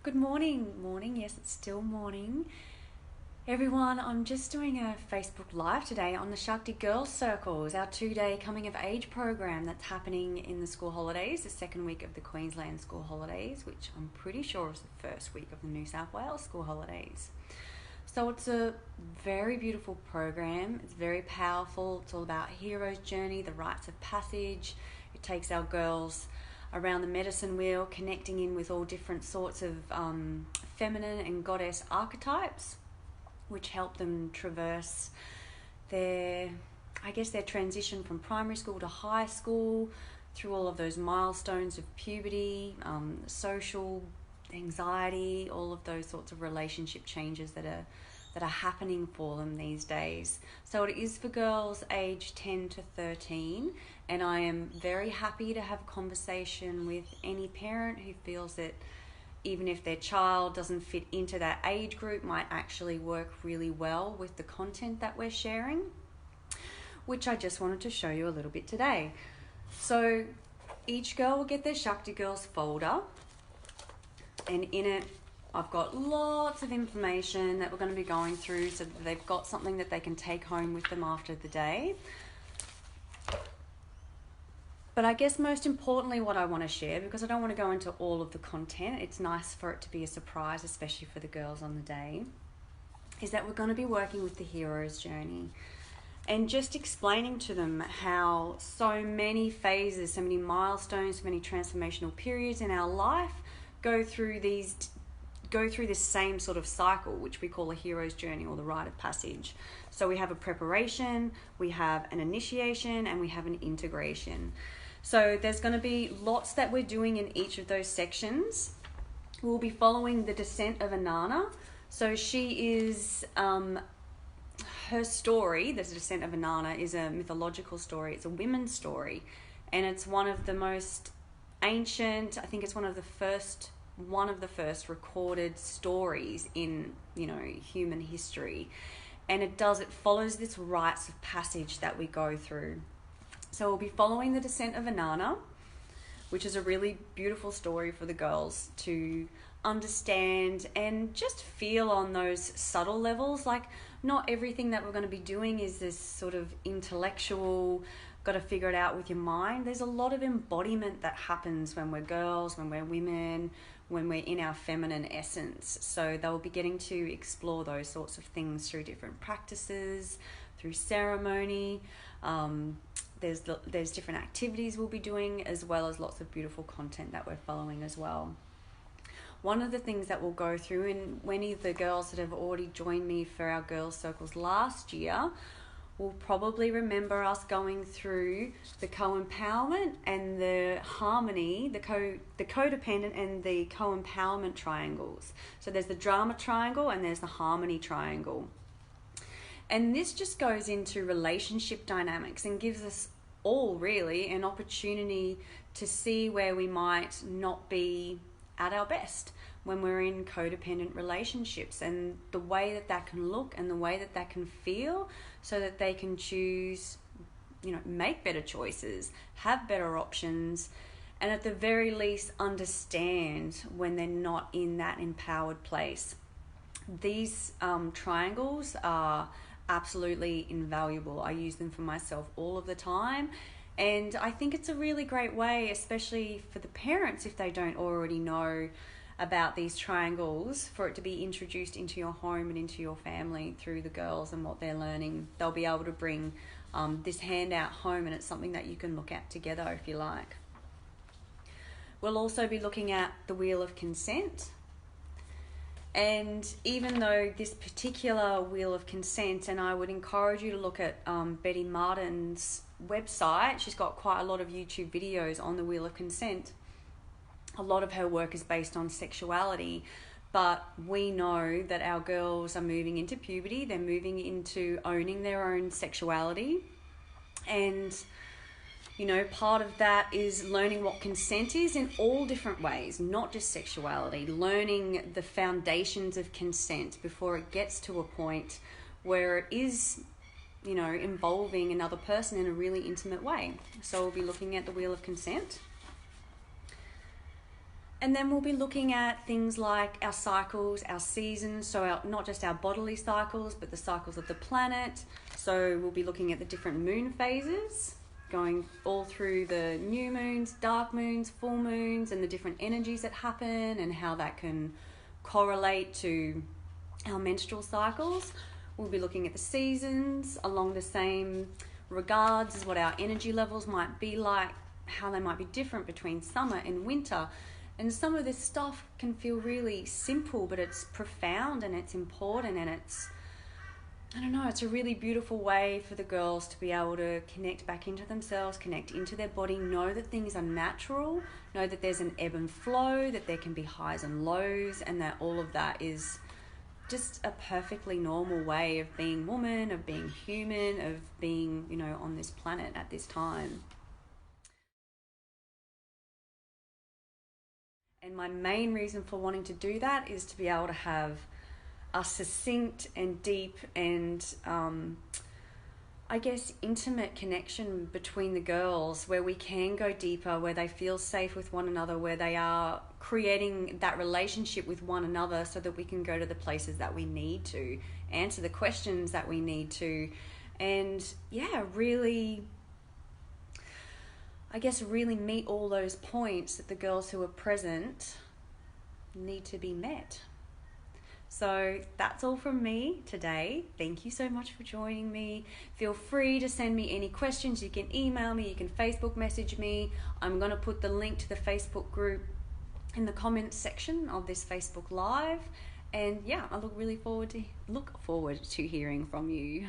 Good morning. Yes, it's still morning. Everyone, I'm just doing a Facebook Live today on the SHAKTI Girls Circles, our 2-day coming of age program that's happening in the school holidays, the second week of the Queensland school holidays, which I'm pretty sure is the first week of the New South Wales school holidays. So it's a very beautiful program. It's very powerful. It's all about hero's journey, the rites of passage. It takes our girls around the medicine wheel, connecting in with all different sorts of feminine and goddess archetypes, which help them traverse their transition from primary school to high school, through all of those milestones of puberty, social anxiety, all of those sorts of relationship changes that are happening for them these days. So it is for girls aged 10 to 13, and I am very happy to have a conversation with any parent who feels that even if their child doesn't fit into that age group, might actually work really well with the content that we're sharing, which I just wanted to show you a little bit today. So each girl will get their SHAKTI Girls folder, and in it I've got lots of information that we're going to be going through so that they've got something that they can take home with them after the day. But I guess most importantly what I want to share, because I don't want to go into all of the content, it's nice for it to be a surprise, especially for the girls on the day, is that we're going to be working with the hero's journey and just explaining to them how so many phases, so many milestones, so many transformational periods in our life go through this same sort of cycle, which we call a hero's journey or the rite of passage. So we have a preparation, we have an initiation, and we have an integration. So there's going to be lots that we're doing in each of those sections. We'll be following the descent of Inanna. So she is, her story, the descent of Inanna, is a mythological story. It's a women's story, and it's one of the most ancient, I think it's one of the first recorded stories in, human history. And it follows this rites of passage that we go through. So we'll be following the descent of Inanna, which is a really beautiful story for the girls to understand and just feel on those subtle levels. Like, not everything that we're going to be doing is this sort of intellectual, got to figure it out with your mind. There's a lot of embodiment that happens when we're girls, when we're women, when we're in our feminine essence. So they'll be getting to explore those sorts of things through different practices, through ceremony. There's different activities we'll be doing, as well as lots of beautiful content that we're following as well. One of the things that we'll go through, and many of the girls that have already joined me for our girls' circles last year will probably remember us going through the co-empowerment and the harmony, the codependent and the co-empowerment triangles. So there's the drama triangle and there's the harmony triangle. And this just goes into relationship dynamics and gives us all really an opportunity to see where we might not be at our best when we're in codependent relationships, and the way that can look and the way that can feel, so that they can choose, make better choices, have better options, and at the very least understand when they're not in that empowered place. These triangles are absolutely invaluable. I use them for myself all of the time, and I think it's a really great way, especially for the parents, if they don't already know about these triangles, for it to be introduced into your home and into your family through the girls and what they're learning. They'll be able to bring this handout home, and it's something that you can look at together if you like. We'll also be looking at the Wheel of Consent. And even though this particular Wheel of Consent, and I would encourage you to look at Betty Martin's website, she's got quite a lot of YouTube videos on the Wheel of Consent. A lot of her work is based on sexuality, but we know that our girls are moving into puberty, they're moving into owning their own sexuality, and part of that is learning what consent is in all different ways, not just sexuality, learning the foundations of consent before it gets to a point where it is, involving another person in a really intimate way. So we'll be looking at the Wheel of Consent. And then we'll be looking at things like our cycles, our seasons, so not just our bodily cycles, but the cycles of the planet. So we'll be looking at the different moon phases, going all through the new moons, dark moons, full moons, and the different energies that happen and how that can correlate to our menstrual cycles. We'll be looking at the seasons along the same regards as what our energy levels might be like, how they might be different between summer and winter. And some of this stuff can feel really simple, but it's profound and it's important, and it's a really beautiful way for the girls to be able to connect back into themselves, connect into their body, know that things are natural, know that there's an ebb and flow, that there can be highs and lows, and that all of that is just a perfectly normal way of being woman, of being human, of being, on this planet at this time. And my main reason for wanting to do that is to be able to have a succinct and deep and intimate connection between the girls, where we can go deeper, where they feel safe with one another, where they are creating that relationship with one another, so that we can go to the places that we need to, answer the questions that we need to, and really meet all those points that the girls who are present need to be met. So that's all from me today. Thank you so much for joining me. Feel free to send me any questions. You can email me, you can Facebook message me. I'm going to put the link to the Facebook group in the comments section of this Facebook Live. And I look forward to hearing from you.